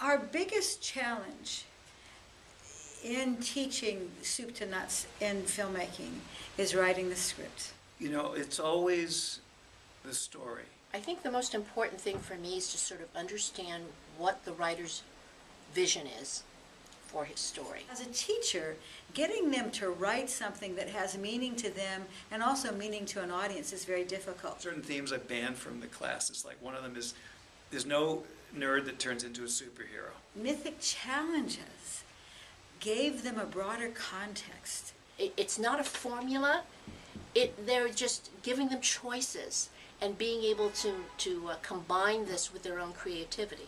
Our biggest challenge in teaching soup to nuts in filmmaking is writing the script. You know, it's always the story. I think the most important thing for me is to sort of understand what the writer's vision is for his story. As a teacher, getting them to write something that has meaning to them and also meaning to an audience is very difficult. Certain themes I banned from the class. It's like one of them is there's no nerd that turns into a superhero. Mythic Challenges gave them a broader context. It's not a formula. They're just giving them choices and being able to combine this with their own creativity.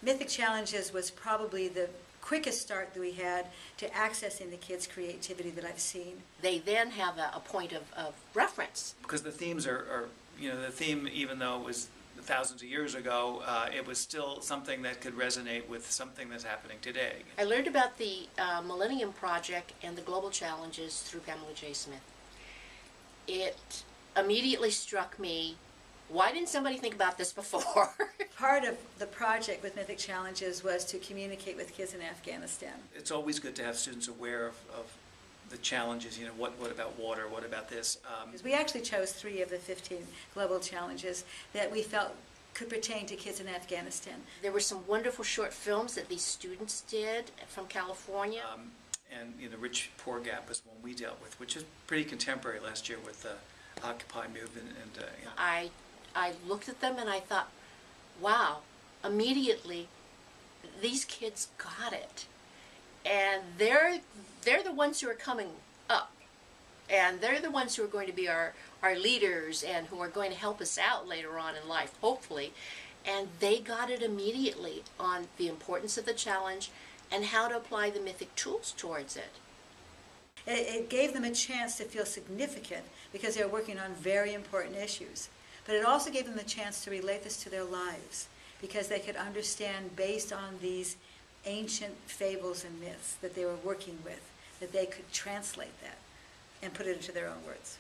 Mythic Challenges was probably the quickest start that we had to accessing the kids' creativity that I've seen. They then have a point of reference. Because the themes are, you know, the theme, even though it was thousands of years ago, it was still something that could resonate with something that's happening today. I learned about the Millennium Project and the Global Challenges through Pamela J. Smith. It immediately struck me, why didn't somebody think about this before? Part of the project with Mythic Challenges was to communicate with kids in Afghanistan. It's always good to have students aware of the challenges, you know, what about water, what about this? We actually chose 3 of the 15 global challenges that we felt could pertain to kids in Afghanistan. There were some wonderful short films that these students did from California. And you know, the rich-poor gap is one we dealt with, which is pretty contemporary last year with the Occupy movement. And you know. I looked at them and I thought, wow, immediately these kids got it. And they're the ones who are coming up. And they're the ones who are going to be our leaders and who are going to help us out later on in life, hopefully. And they got it immediately on the importance of the challenge and how to apply the mythic tools towards it. It gave them a chance to feel significant because they were working on very important issues. But it also gave them the chance to relate this to their lives because they could understand, based on these ancient fables and myths that they were working with, that they could translate that and put it into their own words.